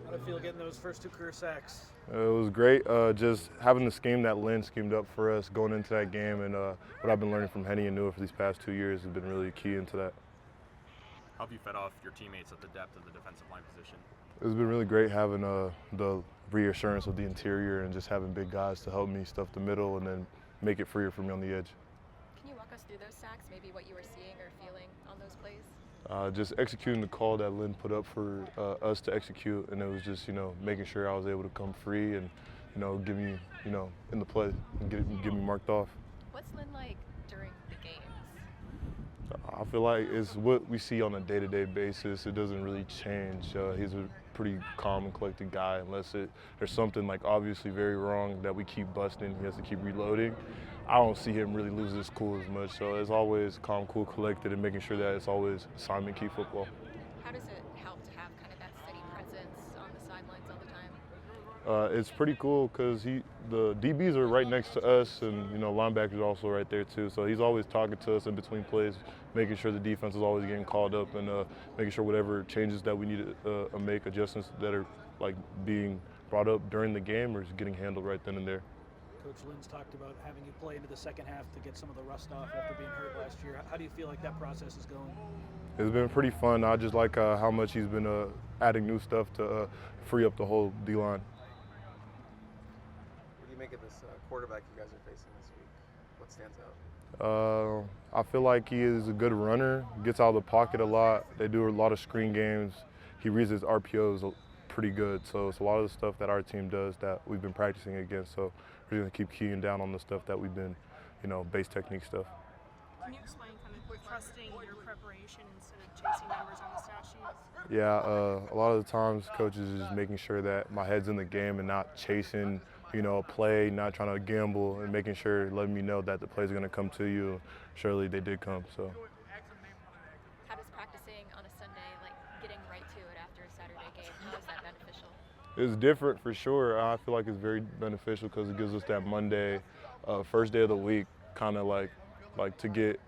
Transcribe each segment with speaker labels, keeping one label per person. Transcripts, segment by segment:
Speaker 1: How did it feel getting those first 2 career sacks?
Speaker 2: It was great. Just having the scheme that Lynn schemed up for us going into that game, and what I've been learning from Henny and Nua for these past 2 years has been really key into that.
Speaker 3: How have you fed off your teammates at the depth of the defensive line position?
Speaker 2: It's been really great having the reassurance of the interior and just having big guys to help me stuff the middle and then make it freer for me on the edge.
Speaker 4: Can you walk us through those sacks, maybe what you were seeing or feeling on those plays?
Speaker 2: Just executing the call that Lynn put up for us to execute, and it was just, making sure I was able to come free and, get me, in the play and get me marked off.
Speaker 4: What's Lynn like during the games?
Speaker 2: I feel like it's what we see on a day-to-day basis. It doesn't really change. He's a pretty calm and collected guy unless there's something like obviously very wrong that we keep busting. He has to keep reloading. I don't see him really lose his cool as much. So it's always calm, cool, collected, and making sure that it's always assignment key football.
Speaker 4: How does it help to have kind of that steady presence on the sidelines all the time?
Speaker 2: It's pretty cool because the DBs are right next to us, and linebackers are also right there too. So he's always talking to us in between plays, making sure the defense is always getting called up, and making sure whatever changes that we need to make, adjustments that are like being brought up during the game, are getting handled right then and there.
Speaker 1: Coach Lynn's talked about having you play into the second half to get some of the rust off after being hurt last year. How do you feel like that process is going?
Speaker 2: It's been pretty fun. I just like how much he's been adding new stuff to free up the whole D-line.
Speaker 5: What do you make of this quarterback you guys are facing this week? What stands out?
Speaker 2: I feel like he is a good runner, gets out of the pocket a lot. They do a lot of screen games. He reads his RPOs pretty good. So it's a lot of the stuff that our team does that we've been practicing against. So we're going to keep keying down on the stuff that we've been, base technique stuff.
Speaker 6: Can you explain kind of trusting your preparation instead of chasing numbers on the stat sheets?
Speaker 2: Yeah, a lot of the times coaches is just making sure that my head's in the game and not chasing, a play, not trying to gamble, and making sure, letting me know that the plays are going to come to you. Surely they did come. So.
Speaker 4: How does practicing on a Sunday, like getting right to it after a Saturday game, how is that beneficial?
Speaker 2: It's different for sure. I feel like it's very beneficial because it gives us that Monday, first day of the week, kind of like to get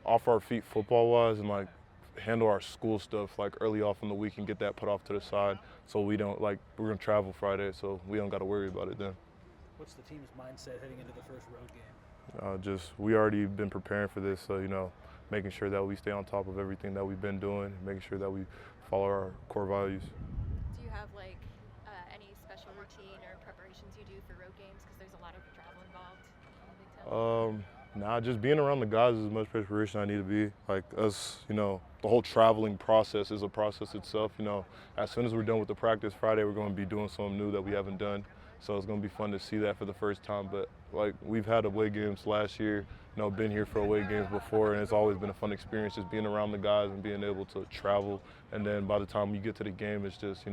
Speaker 2: off our feet football-wise and handle our school stuff early off in the week and get that put off to the side, so we don't we're gonna travel Friday, so we don't got to worry about it then.
Speaker 1: What's the team's mindset heading into the first road game?
Speaker 2: We already been preparing for this, so making sure that we stay on top of everything that we've been doing, making sure that we follow our core values.
Speaker 4: Do you have any special routine or preparations you do for road games, because there's a lot of travel involved in the Big Ten?
Speaker 2: Nah, just being around the guys is as much preparation I need to be. The whole traveling process is a process itself. As soon as we're done with the practice Friday, we're going to be doing something new that we haven't done. So it's going to be fun to see that for the first time. But we've had away games last year, been here for away games before, and it's always been a fun experience just being around the guys and being able to travel. And then by the time you get to the game, it's just,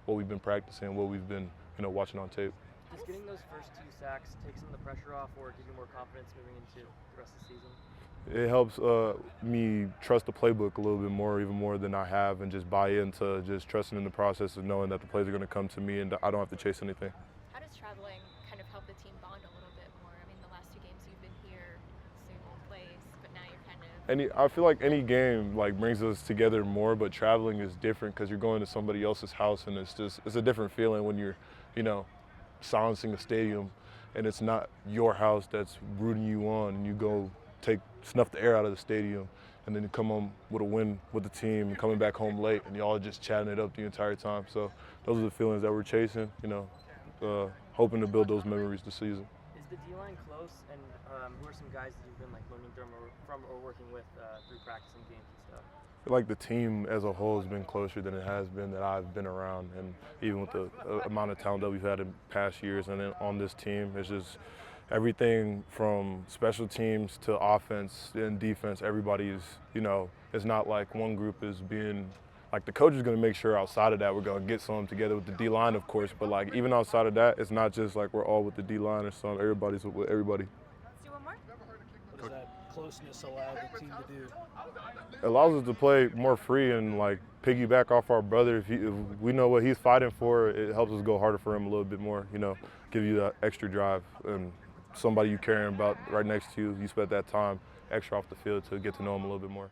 Speaker 2: what we've been practicing, what we've been, watching on tape.
Speaker 7: Does getting those first 2 sacks take some of the pressure off or give you more confidence moving into the rest of the season?
Speaker 2: It helps me trust the playbook a little bit more, even more than I have, and just buy into just trusting in the process of knowing that the plays are going to come to me and I don't have to chase anything.
Speaker 4: How does traveling kind of help the team bond a little bit more? I mean, the last 2 games you've been here, same old place, but now you're kind of...
Speaker 2: I feel like any game brings us together more, but traveling is different because you're going to somebody else's house, and it's a different feeling when you're, silencing a stadium and it's not your house that's rooting you on, and you go snuff the air out of the stadium, and then you come home with a win with the team and coming back home late and y'all just chatting it up the entire time. So those are the feelings that we're chasing, hoping to build those memories this season.
Speaker 7: Is the D-line close, and who are some guys that you've been learning from or working with through practicing games and stuff?
Speaker 2: I feel like the team as a whole has been closer than it has been that I've been around, and even with the amount of talent that we've had in past years, and then on this team, it's just everything from special teams to offense and defense. Everybody is, it's not like one group is being, the coach is going to make sure outside of that we're going to get some together with the D-line, of course, but even outside of that, it's not just we're all with the D-line or something. Everybody's with everybody.
Speaker 6: Let's do one more.
Speaker 1: What does that closeness allow the team to do?
Speaker 2: It allows us to play more free and piggyback off our brother. If we know what he's fighting for, it helps us go harder for him a little bit more, give you that extra drive. And somebody you caring about right next to you, you spent that time extra off the field to get to know him a little bit more.